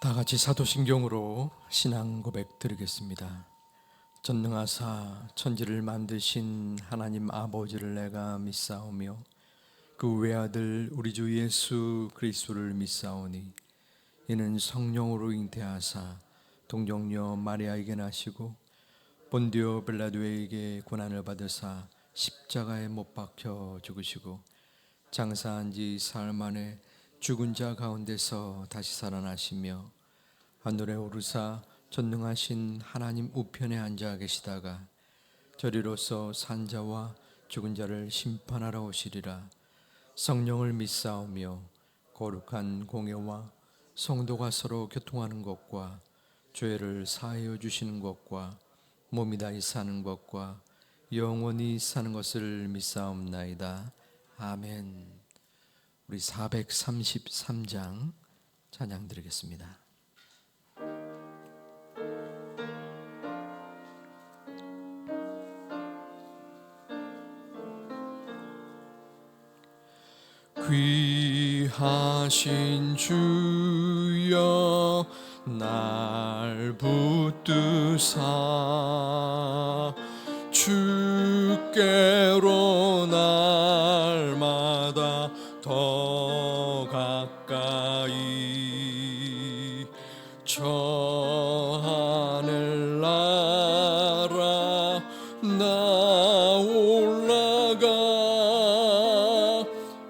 다 같이 사도신경으로 신앙 고백 드리겠습니다. 전능하사 천지를 만드신 하나님 아버지를 내가 믿사오며 그 외아들 우리 주 예수 그리스도를 믿사오니 이는 성령으로 잉태하사 동정녀 마리아에게 나시고 본디오 빌라도에게 고난을 받으사 십자가에 못 박혀 죽으시고 장사한 지 사흘 만에 죽은 자 가운데서 다시 살아나시며 하늘에 오르사 전능하신 하나님 우편에 앉아 계시다가 저리로서 산자와 죽은 자를 심판하러 오시리라. 성령을 믿사오며 거룩한 공예와 성도가 서로 교통하는 것과 죄를 사하여 주시는 것과 몸이 다시 사는 것과 영원히 사는 것을 믿사옵나이다. 아멘. 우리 433장 찬양 드리겠습니다. 귀하신 주여 날 붙드사 주께로 날마다 더 가까이 저 하늘 나라 나 올라가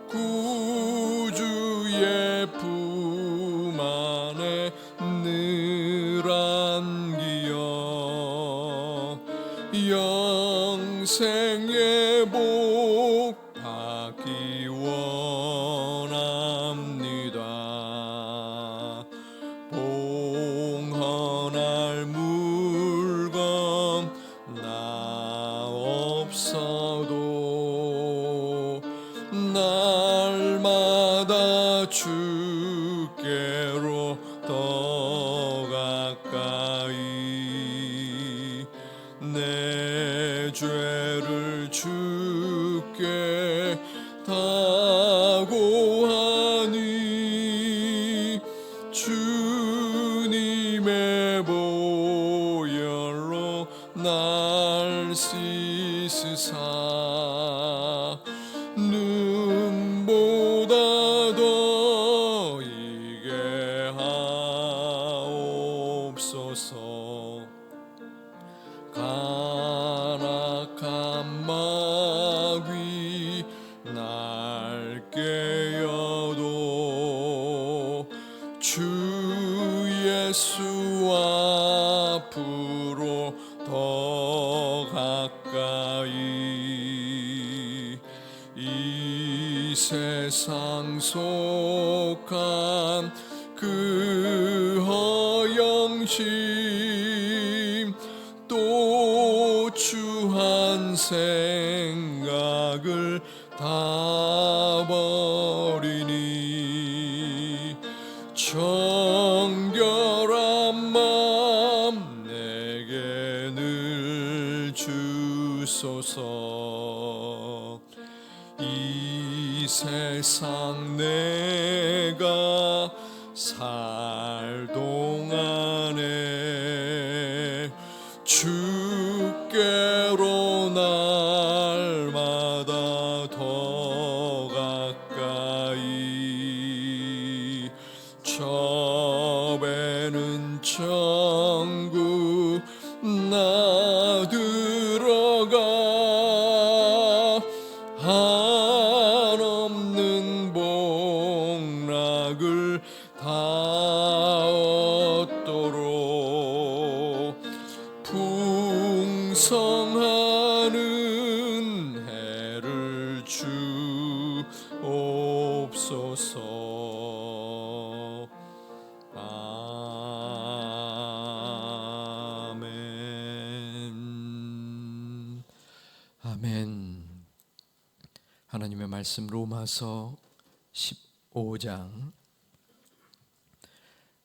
구주의 품 안에 늘 안기어 영생의 복 받기 원합니다. 봉헌할 물건 나 없어도 날마다 주께로 더 가까이 내 죄를 주께 다고 하니 주님의 보혈로 날 씻으사 눈보다 더 이게 하옵소서. 간악한 마귀 날 깨어도 주 예수 앞으로 더 가까이 이 세상 속한 그 허영심 또 추한 생각을 다 버리니 정결한 마음 내게 늘 주소서. 이 세상 내가 살 동안에 주께로 날마다 더 가까이 저 배는 천국 나 들어가 한없는 복락을 다 얻도록 풍성하는 해를 주옵소서. 아멘. 아멘. 하나님의 말씀 로마서 15장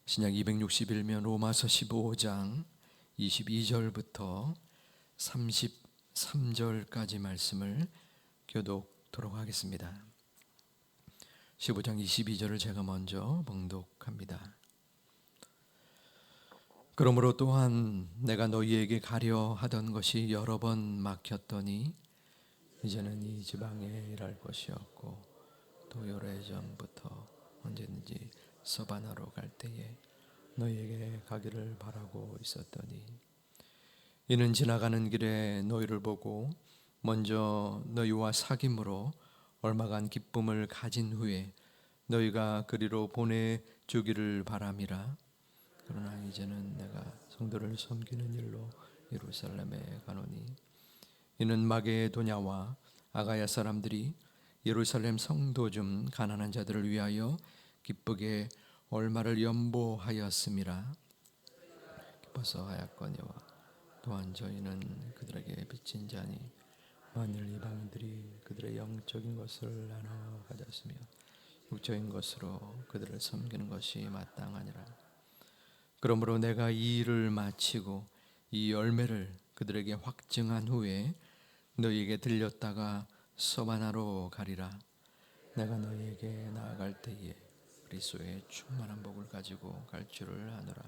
신약 261면 로마서 15장 22절부터 33절까지 말씀을 교독토록 하겠습니다. 15장 22절을 제가 먼저 봉독합니다. 그러므로 또한 내가 너희에게 가려 하던 것이 여러 번 막혔더니 이제는 이 지방에 일할 것이 없고 또 오래전부터 언제든지 서바나로 갈 때에 너희에게 가기를 바라고 있었더니 이는 지나가는 길에 너희를 보고 먼저 너희와 사귐으로 얼마간 기쁨을 가진 후에 너희가 그리로 보내주기를 바람이라. 그러나 이제는 내가 성도를 섬기는 일로 예루살렘에 가노니 이는 마게도냐와 아가야 사람들이 예루살렘 성도 중 가난한 자들을 위하여 기쁘게 얼마를 연보하였음이라. 기뻐서 하였거니와 또한 저희는 그들에게 빚진 자니 만일 이방인들이 그들의 영적인 것을 나눠 가졌으며 육적인 것으로 그들을 섬기는 것이 마땅하니라. 그러므로 내가 이 일을 마치고 이 열매를 그들에게 확증한 후에 너희에게 들렸다가 서바나로 가리라. 내가 너희에게 나아갈 때에 그리스도의 충만한 복을 가지고 갈 줄을 아노라.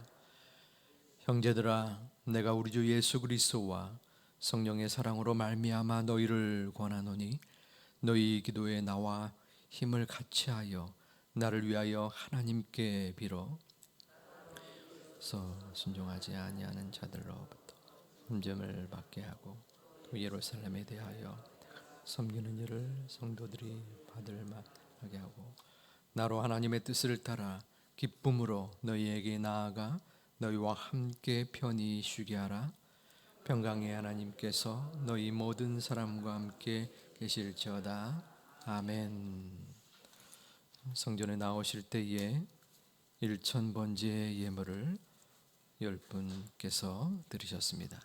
형제들아, 내가 우리 주 예수 그리스도와 성령의 사랑으로 말미암아 너희를 권하노니 너희 기도에 나와 힘을 같이하여 나를 위하여 하나님께 빌어 순종하지 아니하는 자들로부터 훈점을 받게 하고 또 예루살렘에 대하여 섬기는 일을 성도들이 받을 만하게 하고 나로 하나님의 뜻을 따라 기쁨으로 너희에게 나아가 너희와 함께 편히 쉬게 하라. 평강의 하나님께서 너희 모든 사람과 함께 계실지어다. 아멘. 성전에 나오실 때에 1000번째 예물을 10분께서 드리셨습니다.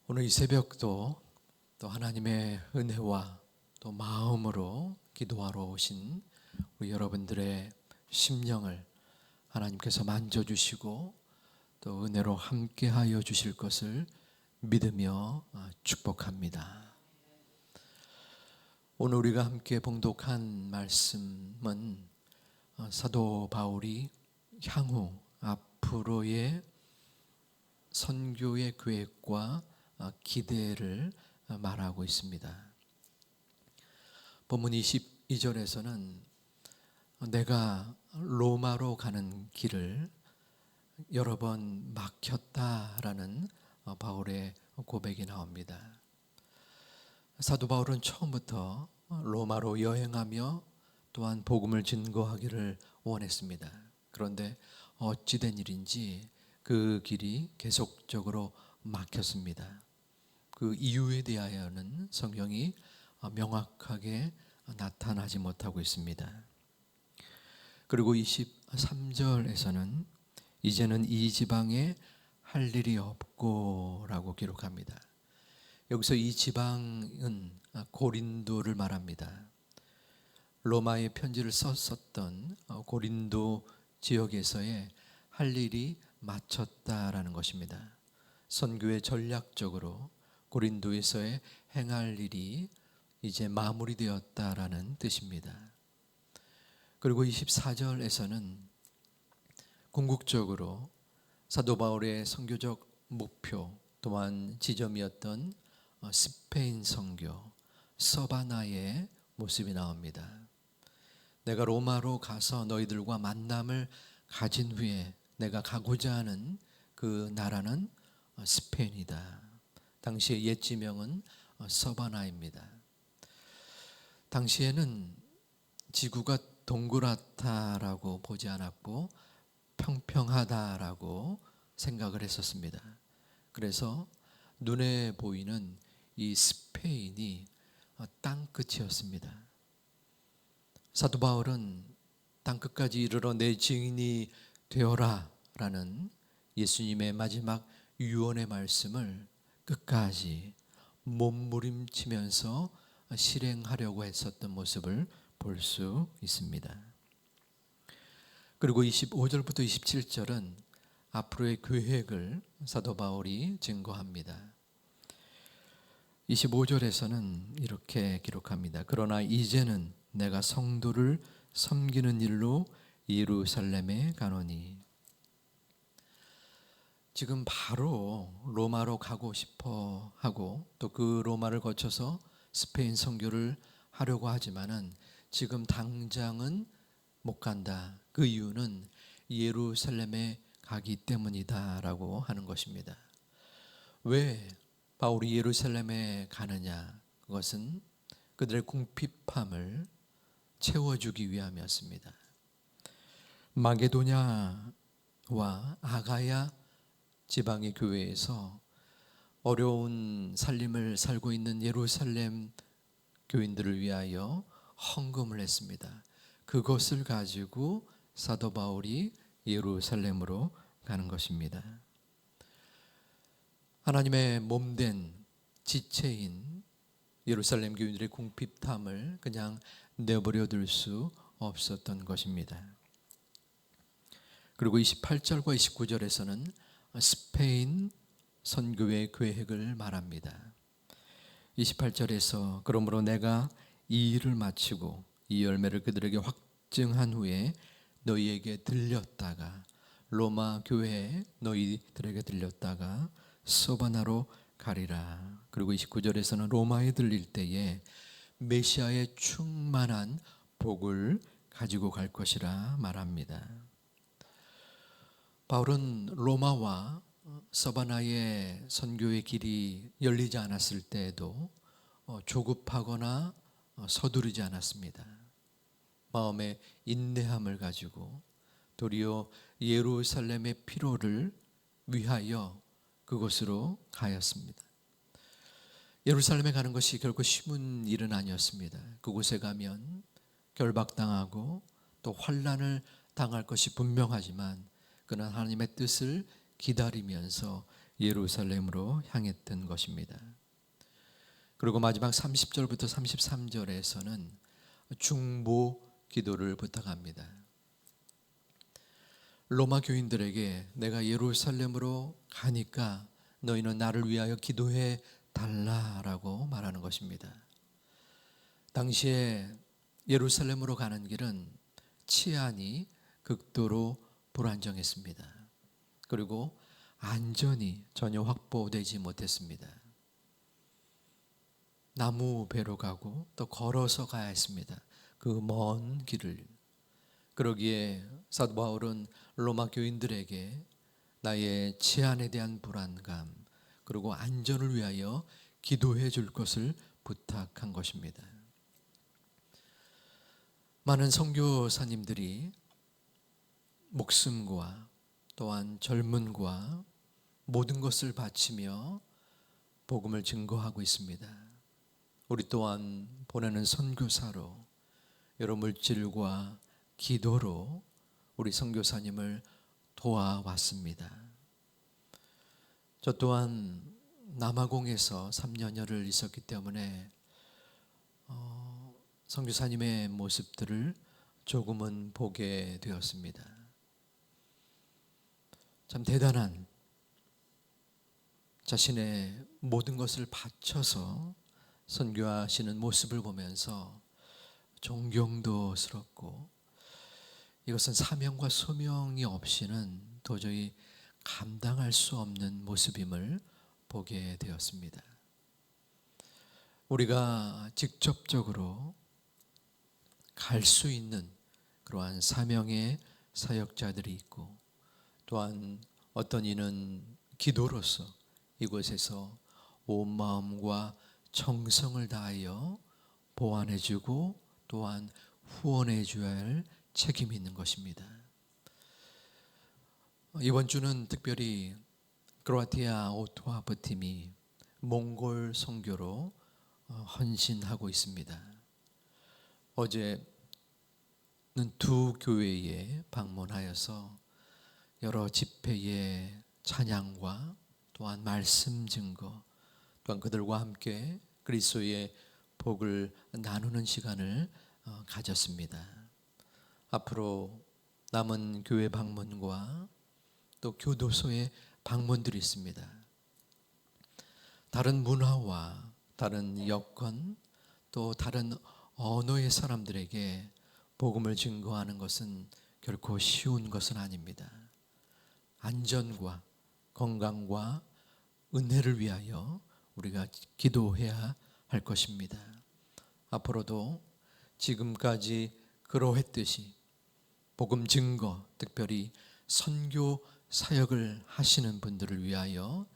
오늘 이 새벽도 또 하나님의 은혜와 또 마음으로 기도하러 오신 우리 여러분들의 심령을 하나님께서 만져주시고 또 은혜로 함께하여 주실 것을 믿으며 축복합니다. 오늘 우리가 함께 봉독한 말씀은 사도 바울이 향후 앞으로의 선교의 계획과 기대를 말하고 있습니다. 본문 22절에서는 내가 로마로 가는 길을 여러 번 막혔다라는 바울의 고백이 나옵니다. 사도 바울은 처음부터 로마로 여행하며 또한 복음을 증거하기를 원했습니다. 그런데 어찌된 일인지 그 길이 계속적으로 막혔습니다. 그 이유에 대하여는 성경이 명확하게 나타나지 못하고 있습니다. 그리고 23절에서는 이제는 이 지방에 할 일이 없고 라고 기록합니다. 여기서 이 지방은 고린도를 말합니다. 로마의 편지를 썼었던 고린도 지역에서의 할 일이 마쳤다라는 것입니다. 선교의 전략적으로 고린도에서의 행할 일이 이제 마무리되었다라는 뜻입니다. 그리고 24절에서는 궁극적으로 사도 바울의 선교적 목표 또한 지점이었던 스페인 선교 서바나의 모습이 나옵니다. 내가 로마로 가서 너희들과 만남을 가진 후에 내가 가고자 하는 그 나라는 스페인이다. 당시의 옛 지명은 서바나입니다. 당시에는 지구가 동그랗다라고 보지 않았고 평평하다라고 생각을 했었습니다. 그래서 눈에 보이는 이 스페인이 땅끝이었습니다. 사도 바울은 땅끝까지 이르러 내 증인이 되어라 라는 예수님의 마지막 유언의 말씀을 끝까지 몸부림치면서 실행하려고 했었던 모습을 볼 수 있습니다. 그리고 25절부터 27절은 앞으로의 계획을 사도 바울이 증거합니다. 25절에서는 이렇게 기록합니다. 그러나 이제는 내가 성도를 섬기는 일로 예루살렘에 가노니. 지금 바로 로마로 가고 싶어 하고 또 그 로마를 거쳐서 스페인 선교를 하려고 하지만은 지금 당장은 못 간다. 그 이유는 예루살렘에 가기 때문이다라고 하는 것입니다. 왜 바울이 예루살렘에 가느냐? 그것은 그들의 궁핍함을 채워주기 위함이었습니다. 마게도냐와 아가야 지방의 교회에서 어려운 삶을 살고 있는 예루살렘 교인들을 위하여 헌금을 했습니다. 그것을 가지고 사도 바울이 예루살렘으로 가는 것입니다. 하나님의 몸된 지체인 예루살렘 교인들의 궁핍함을 그냥 내버려 둘 수 없었던 것입니다. 그리고 28절과 29절에서는 스페인 선교의 계획을 말합니다. 28절에서 그러므로 내가 이 일을 마치고 이 열매를 그들에게 확증한 후에 너희에게 들렸다가 로마 교회에 너희들에게 들렸다가 소바나로 가리라. 그리고 29절에서는 로마에 들릴 때에 메시아의 충만한 복을 가지고 갈 것이라 말합니다. 바울은 로마와 서바나의 선교의 길이 열리지 않았을 때에도 조급하거나 서두르지 않았습니다. 마음의 인내함을 가지고 도리어 예루살렘의 피로를 위하여 그곳으로 가였습니다. 예루살렘에 가는 것이 결코 쉬운 일은 아니었습니다. 그곳에 가면 결박당하고 또 환난을 당할 것이 분명하지만 그는 하나님의 뜻을 기다리면서 예루살렘으로 향했던 것입니다. 그리고 마지막 30절부터 33절에서는 중보 기도를 부탁합니다. 로마 교인들에게 내가 예루살렘으로 가니까 너희는 나를 위하여 기도해 달라라고 말하는 것입니다. 당시에 예루살렘으로 가는 길은 치안이 극도로 불안정했습니다. 그리고 안전이 전혀 확보되지 못했습니다. 나무 배로 가고 또 걸어서 가야 했습니다. 그 먼 길을. 그러기에 사도 바울은 로마 교인들에게 나의 치안에 대한 불안감 그리고 안전을 위하여 기도해 줄 것을 부탁한 것입니다. 많은 선교사님들이 목숨과 또한 젊음과 모든 것을 바치며 복음을 증거하고 있습니다. 우리 또한 보내는 선교사로 여러 물질과 기도로 우리 선교사님을 도와왔습니다. 저 또한 남아공에서 3년여를 있었기 때문에 선교사님의 모습들을 조금은 보게 되었습니다. 참 대단한 자신의 모든 것을 바쳐서 선교하시는 모습을 보면서 존경도스럽고 이것은 사명과 소명이 없이는 도저히 감당할 수 없는 모습임을 보게 되었습니다. 우리가 직접적으로 갈 수 있는 그러한 사명의 사역자들이 있고 또한 어떤 이는 기도로서 이곳에서 온 마음과 정성을 다하여 보완해주고 또한 후원해줘야 할 책임이 있는 것입니다. 이번 주는 특별히 크로아티아 오토하프 팀이 몽골 선교로 헌신하고 있습니다. 어제는 두 교회에 방문하여서 여러 집회의 찬양과 또한 말씀 증거 또한 그들과 함께 그리스도의 복을 나누는 시간을 가졌습니다. 앞으로 남은 교회 방문과 또 교도소의 방문들이 있습니다. 다른 문화와 다른 여건 또 다른 언어의 사람들에게 복음을 증거하는 것은 결코 쉬운 것은 아닙니다. 안전과 건강과 은혜를 위하여 우리가 기도해야 할 것입니다. 앞으로도 지금까지 그러했듯이 복음 증거, 특별히 선교 사역을 하시는 분들을 위하여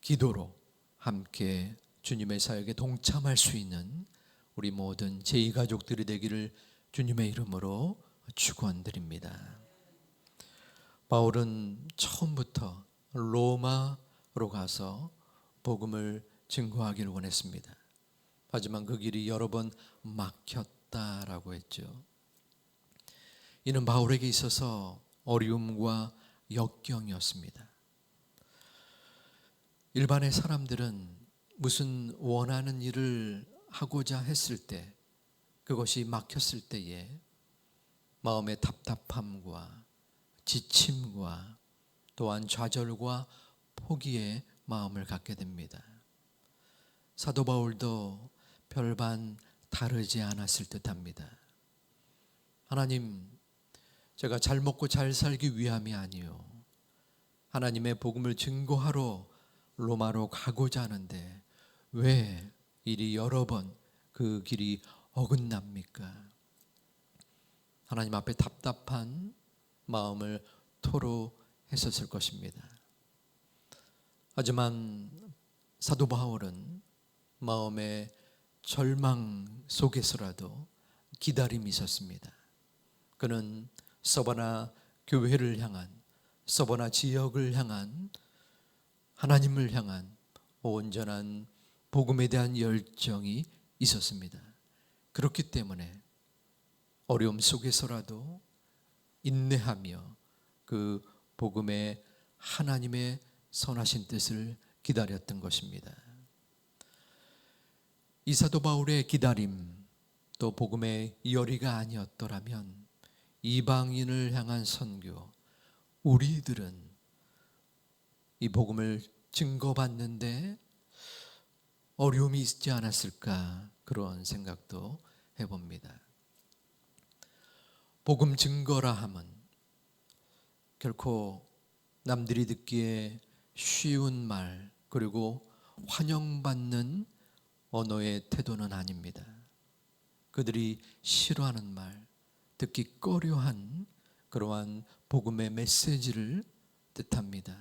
기도로 함께 주님의 사역에 동참할 수 있는 우리 모든 제2가족들이 되기를 주님의 이름으로 축원드립니다. 바울은 처음부터 로마로 가서 복음을 증거하기를 원했습니다. 하지만 그 길이 여러 번 막혔다라고 했죠. 이는 바울에게 있어서 어려움과 역경이었습니다. 일반의 사람들은 무슨 원하는 일을 하고자 했을 때, 그것이 막혔을 때에 마음의 답답함과 지침과 또한 좌절과 포기의 마음을 갖게 됩니다. 사도 바울도 별반 다르지 않았을 듯합니다. 하나님, 제가 잘 먹고 잘 살기 위함이 아니요, 하나님의 복음을 증거하러 로마로 가고자 하는데 왜 이리 여러 번 그 길이 어긋납니까? 하나님 앞에 답답한 마음을 토로했었을 것입니다. 하지만 사도 바울은 마음의 절망 속에서라도 기다림이 있었습니다. 그는 서바나 교회를 향한, 서바나 지역을 향한, 하나님을 향한 온전한 복음에 대한 열정이 있었습니다. 그렇기 때문에 어려움 속에서라도 인내하며 그 복음의 하나님의 선하신 뜻을 기다렸던 것입니다. 이 사도 바울의 기다림, 또 복음의 열의가 아니었더라면 이방인을 향한 선교, 우리들은 이 복음을 증거받는데 어려움이 있지 않았을까, 그런 생각도 해봅니다. 복음 증거라 함은 결코 남들이 듣기에 쉬운 말, 그리고 환영받는 언어의 태도는 아닙니다. 그들이 싫어하는 말, 듣기 꺼려한 그러한 복음의 메시지를 뜻합니다.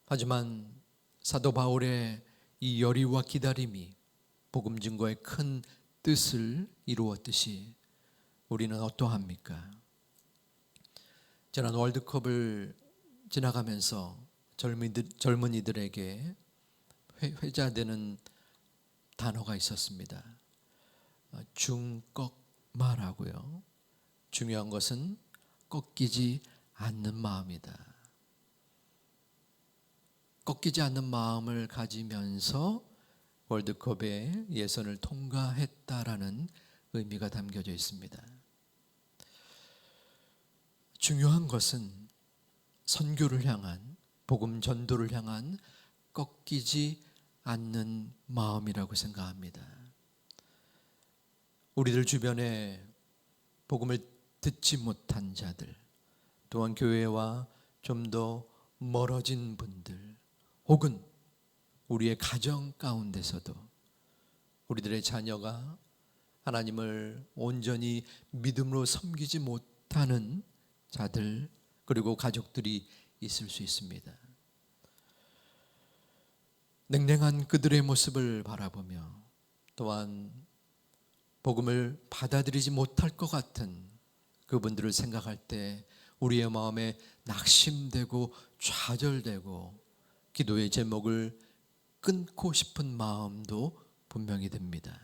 하지만 사도 바울의 이 열의와 기다림이 복음 증거의 큰 뜻을 이루었듯이 우리는 어떠합니까? 지난 월드컵을 지나가면서 젊은이들에게 회자되는 단어가 있었습니다. 중꺾마라고요. 중요한 것은 꺾이지 않는 마음이다. 꺾이지 않는 마음을 가지면서 월드컵의 예선을 통과했다라는 의미가 담겨져 있습니다. 중요한 것은 선교를 향한, 복음 전도를 향한 꺾이지 않는 마음이라고 생각합니다. 우리들 주변에 복음을 듣지 못한 자들, 또한 교회와 좀 더 멀어진 분들, 혹은 우리의 가정 가운데서도 우리들의 자녀가 하나님을 온전히 믿음으로 섬기지 못하는 자들, 그리고 가족들이 있을 수 있습니다. 냉랭한 그들의 모습을 바라보며 또한 복음을 받아들이지 못할 것 같은 그분들을 생각할 때 우리의 마음에 낙심되고 좌절되고 기도의 제목을 끊고 싶은 마음도 분명히 듭니다.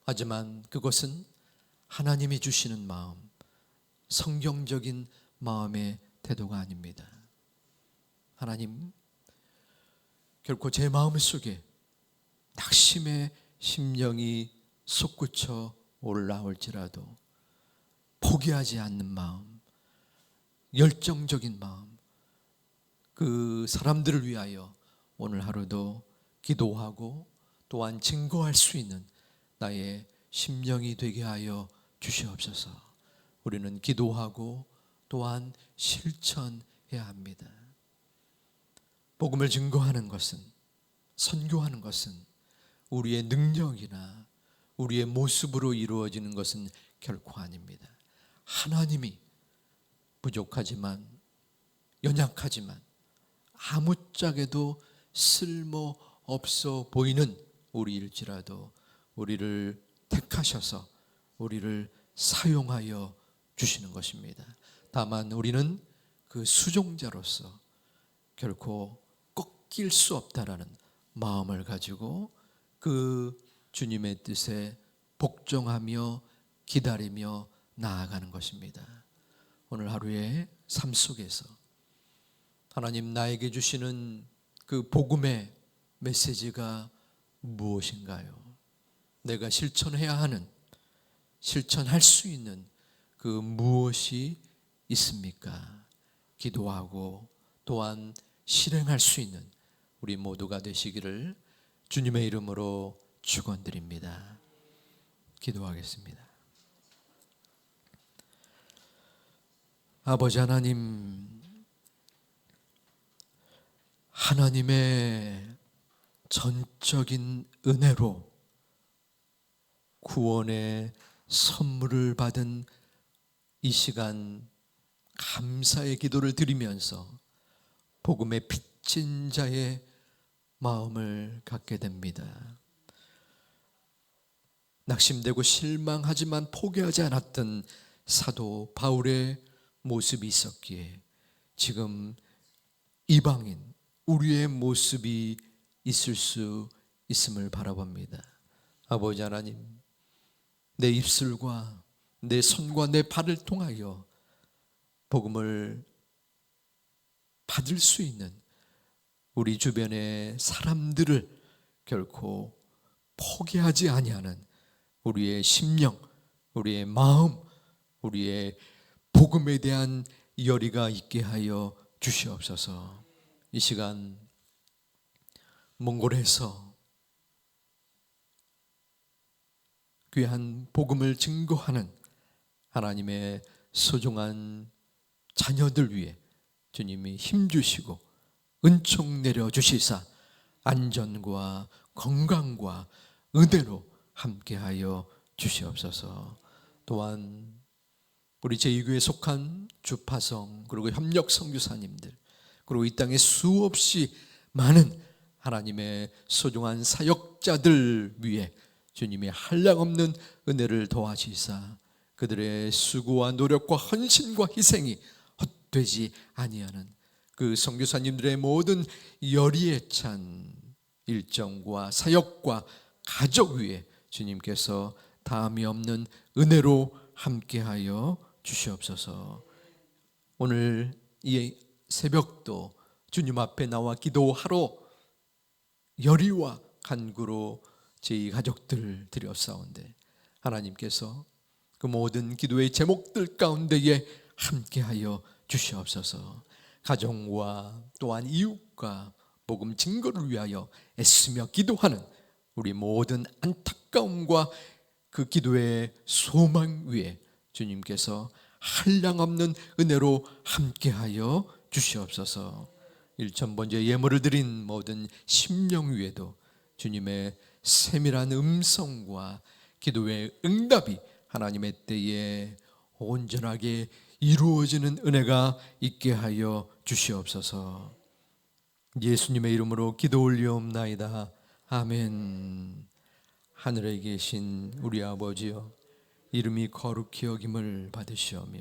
하지만 그것은 하나님이 주시는 마음, 성경적인 마음의 태도가 아닙니다. 하나님, 결코 제 마음 속에 낙심의 심령이 솟구쳐 올라올지라도 포기하지 않는 마음, 열정적인 마음, 그 사람들을 위하여 오늘 하루도 기도하고 또한 증거할 수 있는 나의 심령이 되게 하여 주시옵소서. 우리는 기도하고 또한 실천해야 합니다. 복음을 증거하는 것은, 선교하는 것은 우리의 능력이나 우리의 모습으로 이루어지는 것은 결코 아닙니다. 하나님이 부족하지만, 연약하지만, 아무짝에도 쓸모없어 보이는 우리일지라도 우리를 택하셔서 우리를 사용하여 주시는 것입니다. 다만 우리는 그 수종자로서 결코 꺾일 수 없다라는 마음을 가지고 그 주님의 뜻에 복종하며 기다리며 나아가는 것입니다. 오늘 하루의 삶 속에서 하나님 나에게 주시는 그 복음의 메시지가 무엇인가요? 내가 실천해야 하는, 실천할 수 있는 그 무엇이 있습니까? 기도하고 또한 실행할 수 있는 우리 모두가 되시기를 주님의 이름으로 축원드립니다. 기도하겠습니다. 아버지 하나님, 하나님의 전적인 은혜로 구원의 선물을 받은 이 시간 감사의 기도를 드리면서 복음의 빚진 자의 마음을 갖게 됩니다. 낙심되고 실망하지만 포기하지 않았던 사도 바울의 모습이 있었기에 지금 이방인 우리의 모습이 있을 수 있음을 바라봅니다. 아버지 하나님, 내 입술과 내 손과 내 발을 통하여 복음을 받을 수 있는 우리 주변의 사람들을 결코 포기하지 아니하는 우리의 심령, 우리의 마음, 우리의 복음에 대한 열의가 있게 하여 주시옵소서. 이 시간 몽골에서 귀한 복음을 증거하는 하나님의 소중한 자녀들 위해 주님이 힘주시고 은총 내려주시사 안전과 건강과 은혜로 함께하여 주시옵소서. 또한 우리 제2교회에 속한 주파성 그리고 협력 선교사님들 그리고 이 땅에 수없이 많은 하나님의 소중한 사역자들 위해 주님의 한량없는 은혜를 더하시사 그들의 수고와 노력과 헌신과 희생이 헛되지 아니하는 그 선교사님들의 모든 열의에 찬 일정과 사역과 가족 위에 주님께서 다함이 없는 은혜로 함께하여 주시옵소서. 오늘 이 새벽도 주님 앞에 나와 기도하러 열의와 간구로 제 가족들 드렸사온데 하나님께서 그 모든 기도의 제목들 가운데에 함께하여 주시옵소서. 가정과 또한 이웃과 복음 증거를 위하여 애쓰며 기도하는 우리 모든 안타까움과 그 기도의 소망 위에 주님께서 한량없는 은혜로 함께하여 주시옵소서. 일천번째 예물을 드린 모든 심령 위에도 주님의 세밀한 음성과 기도의 응답이 하나님의 때에 온전하게 이루어지는 은혜가 있게 하여 주시옵소서. 예수님의 이름으로 기도 올리옵나이다. 아멘. 하늘에 계신 우리 아버지여, 이름이 거룩히 여김을 받으시오며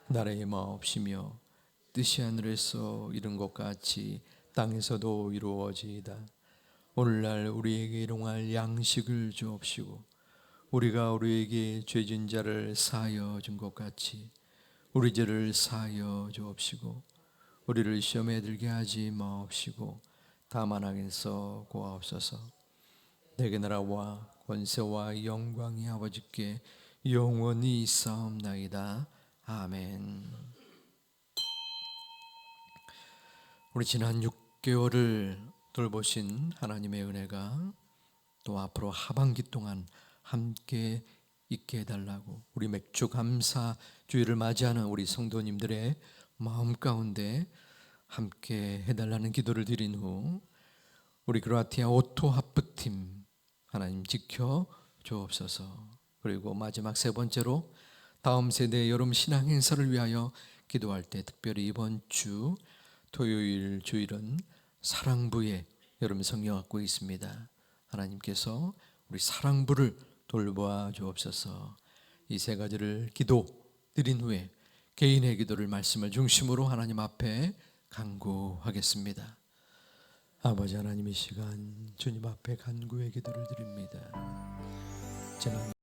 나라의 마옵시며 뜻이 하늘에서 이룬 것 같이 땅에서도 이루어지이다. 오늘날 우리에게 일용할 양식을 주옵시고 우리가 우리에게 죄진 자를 사하여 준 것 같이 우리 죄를 사하여 주옵시고 우리를 시험에 들게 하지 마옵시고 다만 악에서 구하옵소서. 내게 나라와 권세와 영광이 아버지께 영원히 있사옵나이다. 아멘. 우리 지난 6개월을 돌보신 하나님의 은혜가 또 앞으로 하반기 동안 함께 있게 해달라고 우리 맥주 감사 주일을 맞이하는 우리 성도님들의 마음 가운데 함께 해달라는 기도를 드린 후 우리 크로아티아 오토 하프팀 하나님 지켜 주옵소서. 그리고 마지막 세 번째로 다음 세대 여름 신앙 행사를 위하여 기도할 때 특별히 이번 주 토요일 주일은 사랑부에 여름 성령 갖고 있습니다. 하나님께서 우리 사랑부를 돌보아 주옵소서. 이 세 가지를 기도 드린 후에 개인의 기도를 말씀을 중심으로 하나님 앞에 간구하겠습니다. 아버지 하나님, 이 시간 주님 앞에 간구의 기도를 드립니다.